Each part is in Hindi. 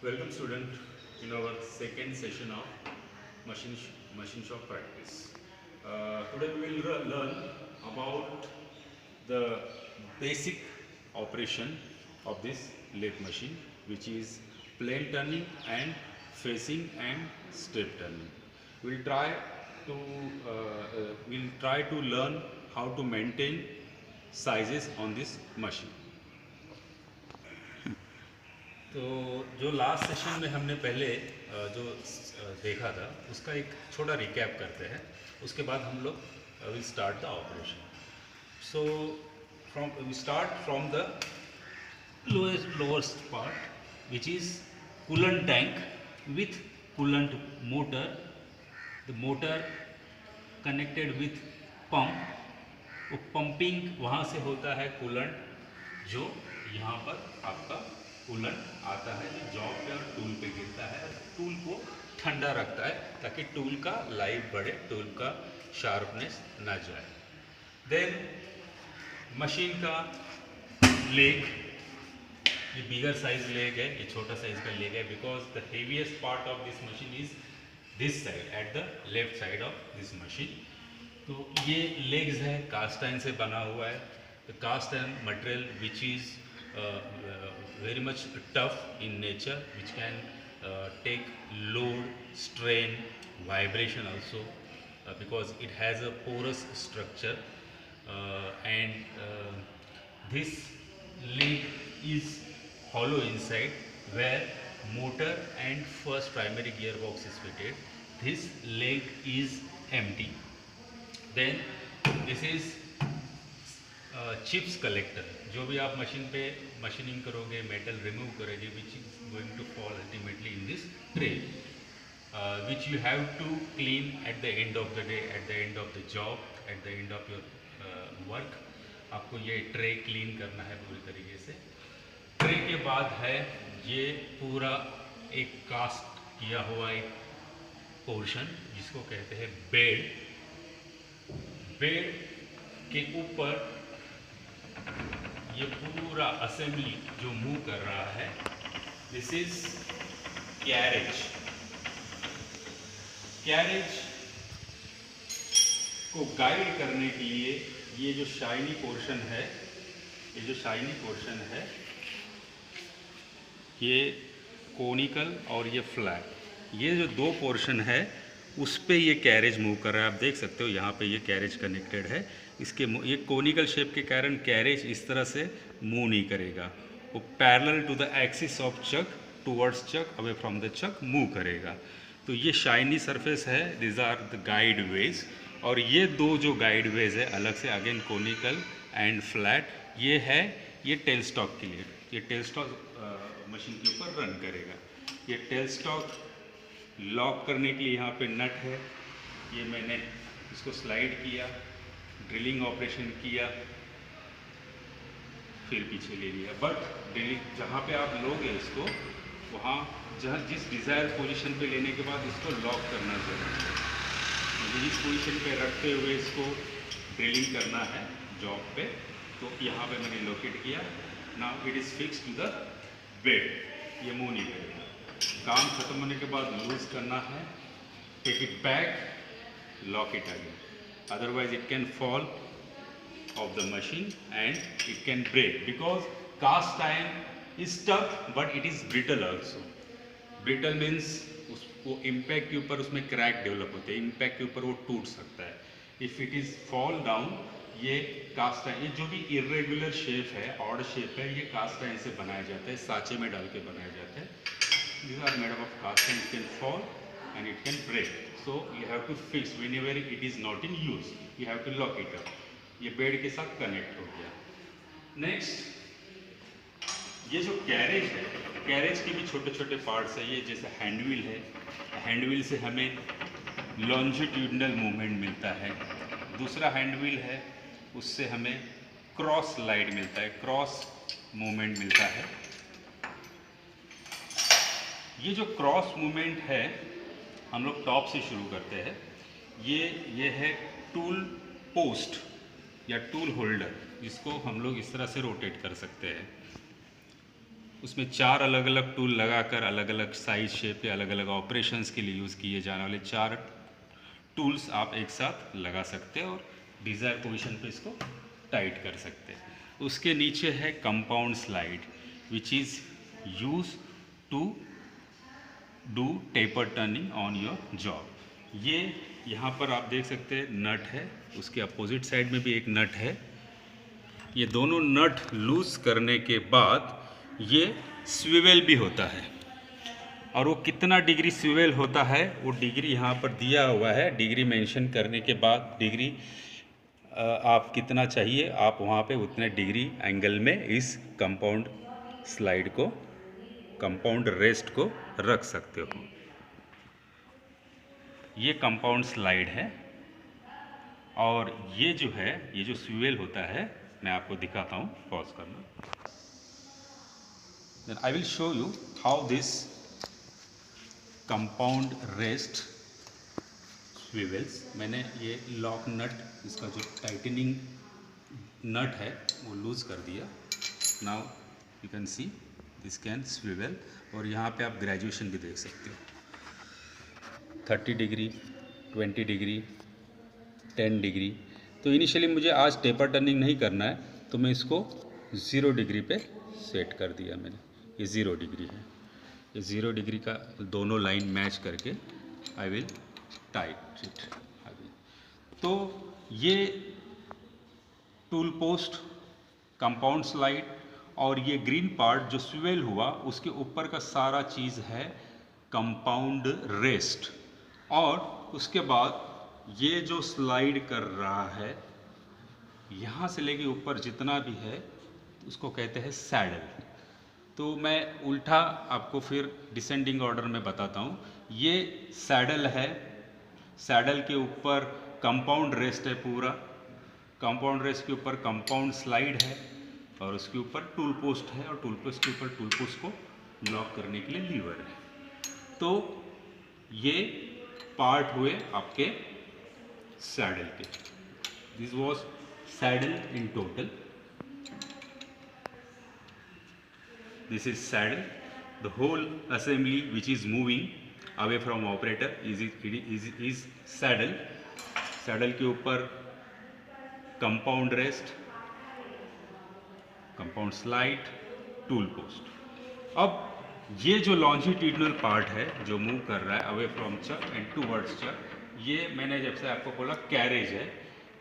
Welcome student in our second session of machine shop practice. Today we will learn about the basic operation of this lathe machine, which is plane turning and facing and step turning. We'll try to learn how to maintain sizes on this machine. तो जो लास्ट सेशन में हमने पहले देखा था उसका एक छोटा रिकैप करते हैं, उसके बाद हम लोग will start the operation. So we start from the lowest part which is coolant tank with coolant motor. The motor connected with pump. वो पंपिंग वहाँ से होता है कूलेंट, जो यहाँ पर आपका कूलेंट आता है, जो जॉब पे और टूल पे गिरता है और टूल को ठंडा रखता है ताकि टूल का लाइफ बढ़े, टूल का शार्पनेस ना जाए. देन मशीन का लेग, ये बिगर साइज लेग है, ये छोटा साइज का लेग है, because the heaviest part of this machine is this side, at the left side of this machine. तो ये लेग्स है, कास्ट आयरन से बना हुआ है. The cast iron material which is very much tough in nature, which can take load, strain, vibration also, because it has a porous structure, and this leg is hollow inside where motor and first primary gearbox is fitted. This leg is empty. Then this is chips collector. जो भी आप मशीन पे मशीनिंग करोगे, मेटल रिमूव करोगे, which is going to fall ultimately in this tray, which you have to clean at the end of the day, at the end of the job, at the end of your work. आपको ये ट्रे क्लीन करना है पूरी तरीके से. ट्रे के बाद है ये पूरा एक कास्ट किया हुआ एक पोर्शन जिसको कहते हैं बेड. बेड के ऊपर ये पूरा असेंबली जो मूव कर रहा है, दिस इज कैरेज. कैरेज को गाइड करने के लिए ये जो शाइनी पोर्शन है, ये कोनिकल और ये फ्लैट, ये जो दो पोर्शन है उस पे ये कैरेज मूव कर रहा है. आप देख सकते हो यहाँ पे ये कैरेज कनेक्टेड है. इसके ये कोनिकल शेप के कारण कैरेज इस तरह से मूव नहीं करेगा, वो parallel to the axis of chuck, towards chuck, away from the chuck move करेगा. तो ये शाइनी सरफेस है, these are the guide ways. और ये दो जो गाइड वेज है अलग से, अगेन कोनिकल एंड फ्लैट, ये टेल स्टॉक के लिए, ये टेल स्टॉक मशीन के ऊपर रन करेगा. ये टेल स्टॉक लॉक करने के लिए यहाँ पे नट है, ये मैंने इसको स्लाइड किया, ड्रिलिंग ऑपरेशन किया, फिर पीछे ले लिया. बट ड्रिलिंग जहाँ पे आप लोगे इसको, वहाँ जहाँ जिस डिज़ायर पोजीशन पे लेने के बाद इसको लॉक करना जरूरी है. मुझे इस पोजीशन पे रखते हुए इसको ड्रिलिंग करना है जॉब पे, तो यहाँ पे मैंने लोकेट किया. Now it is fix to the bed, ये मूव नहीं करेगा. काम खत्म होने के बाद लूज करना है, take it back, lock it again, otherwise it can fall off the machine and it can break, because cast iron is tough but it is brittle also. Brittle means उसको impact के ऊपर उसमें क्रैक डेवलप होते हैं, impact के ऊपर वो टूट सकता है. if it is fall down, ये कास्ट आयरन, ये जो भी इरेगुलर शेप है, ऑड शेप है, ये कास्ट आयरन से बनाया जाता है, साँचे में डाल के बनाया जाता है. These are made up of cast iron. It can fall and it can break. So you have to fix whenever it is not in use. You have to lock it up. ये बेड के साथ कनेक्ट हो गया. नेक्स्ट, ये जो कैरेज है, कैरेज के भी छोटे छोटे पार्ट्स है. ये जैसे हैंडव्हील है, हैंडव्हील से हमें लॉन्जिट्यूडनल मूवमेंट मिलता है. दूसरा हैंडव्हील है, उससे हमें क्रॉस स्लाइड मिलता है, क्रॉस मूवमेंट मिलता है. ये जो क्रॉस मूवमेंट है, हम लोग टॉप से शुरू करते हैं. ये है टूल पोस्ट या टूल होल्डर, जिसको हम लोग इस तरह से रोटेट कर सकते हैं. उसमें 4 अलग अलग टूल लगाकर अलग अलग साइज शेप के अलग अलग ऑपरेशंस के लिए यूज़ किए जाने वाले 4 टूल्स आप एक साथ लगा सकते हैं और डिज़ायर पोजीशन पे इसको टाइट कर सकते हैं। उसके नीचे है compound slide which is use to do taper turning on your job. ये यहाँ पर आप देख सकते हैं नट है, उसके अपोजिट साइड में भी एक नट है। ये दोनों नट लूज करने के बाद ये स्विवेल भी होता है, और वो कितना डिग्री स्विवेल होता है वो डिग्री यहाँ पर दिया हुआ है। डिग्री मेंशन करने के बाद डिग्री आप कितना चाहिए आप वहाँ पे उतने डिग्री एंगल में इस कंपाउंड स्लाइड को, कंपाउंड रेस्ट को रख सकते हो। ये कंपाउंड स्लाइड है, और ये जो है, ये जो स्विवेल होता है मैं आपको दिखाता हूँ, पॉज करना। Then I will show you how this compound rest swivels। मैंने ये लॉक नट, इसका जो टाइटनिंग नट है वो लूज कर दिया। Now you can see this can swivel, और यहाँ पे आप ग्रेजुएशन भी देख सकते हो, 30 डिग्री, 20 डिग्री, 10 डिग्री। तो इनिशियली मुझे आज टेपर टर्निंग नहीं करना है, तो मैं इसको 0 डिग्री पे सेट कर दिया मैंने। ये 0 डिग्री है, ये 0 डिग्री का दोनों लाइन मैच करके आई विल टाइट इट। तो ये टूल पोस्ट, कंपाउंड स्लाइड और ये ग्रीन पार्ट जो स्विवेल हुआ उसके ऊपर का सारा चीज़ है कंपाउंड रेस्ट। और उसके बाद ये जो स्लाइड कर रहा है यहाँ से लेके ऊपर जितना भी है उसको कहते हैं सैडल। तो मैं उल्टा आपको फिर डिसेंडिंग ऑर्डर में बताता हूँ। ये सैडल है, सैडल के ऊपर कंपाउंड रेस्ट है पूरा, कंपाउंड रेस्ट के ऊपर कंपाउंड स्लाइड है, और उसके ऊपर टूल पोस्ट है, और टूल पोस्ट के ऊपर टूल पोस्ट को लॉक करने के लिए लीवर है। तो ये पार्ट हुए आपके सैडल के। This was saddle in total. This is saddle. The whole assembly which is moving away from operator is saddle. Saddle के ऊपर compound rest, compound slide, tool post। अब ये जो longitudinal part है जो मूव कर रहा है away from chuck and towards chuck, ये मैंने जब से आपको बोला कैरेज है।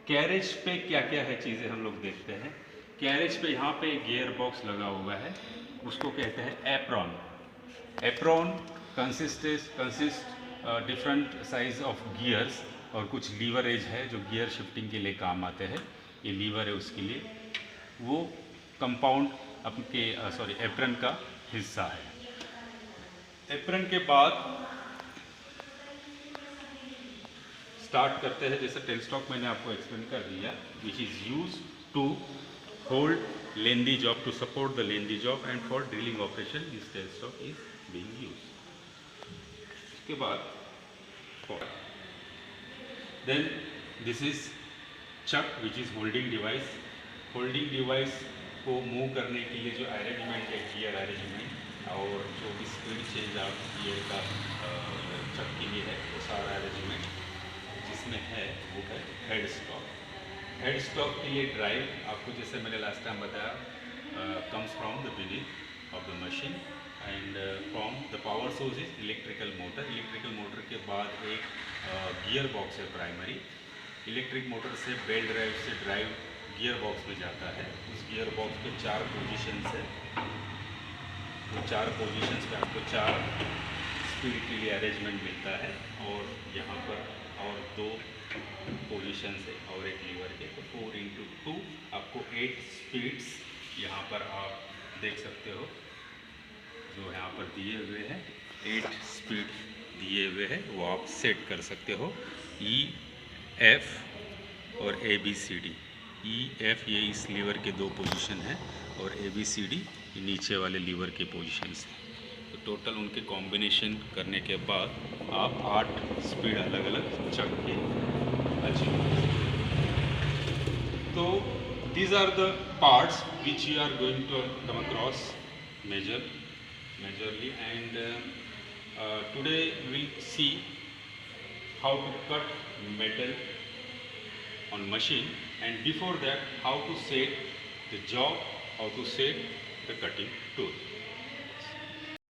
कैरेज पे क्या क्या है चीज़ें हम लोग देखते हैं। कैरेज पे यहाँ पे गियर बॉक्स लगा हुआ है, उसको कहते हैं apron. Apron consist different size of gears, और कुछ लीवर एज है जो गियर शिफ्टिंग के लिए काम आते हैं। ये लीवर है उसके लिए, वो कंपाउंड आपके एप्रन का हिस्सा है। एप्रन के बाद स्टार्ट करते हैं, जैसे टेल स्टॉक मैंने आपको एक्सप्लेन कर दिया, which is use to hold lengthy job, to support the lengthy job, and for drilling operation this tail stock is being used। उसके बाद then this is chuck which is holding device। holding device को मूव करने के लिए जो अरेंजमेंट है, गियर अरेंजमेंट, और जो स्पीड चेंज आप गियर का चक के लिए है, वो सारा अरेंजमेंट जिसमें है वो है हेड स्टॉक। हेड स्टॉक के लिए ड्राइव आपको जैसे मैंने लास्ट टाइम बताया comes from the beginning of the machine, and from the power source is electrical motor. Electrical motor के बाद एक गियर बॉक्स है प्राइमरी। इलेक्ट्रिक मोटर से बेल्ट ड्राइव से ड्राइव गियर बॉक्स में जाता है। उस गियर बॉक्स पे 4 पोजीशंस है, वो 4 पोजीशंस पे आपको 4 स्पीड के लिए अरेंजमेंट मिलता है, और यहाँ पर और 2 पोजीशंस है और एक लीवर के, तो 4x2 आपको 8 स्पीड्स यहाँ पर आप देख सकते हो जो यहाँ पर दिए हुए हैं। 8 स्पीड दिए हुए हैं, वो आप सेट कर सकते हो। E, F और ABCD। E, F ये इस लीवर के 2 पोजीशन हैं, और ABCD नीचे वाले लीवर के पोजीशंस हैं। तो टोटल उनके कॉम्बिनेशन करने के बाद आप 8 स्पीड अलग अलग चक के अचीव कर सकते हैं। तो these are the parts which you are going to come across majorly, and today we'll see how to cut metal on machine, and before that how to set the job, how to set the cutting tool.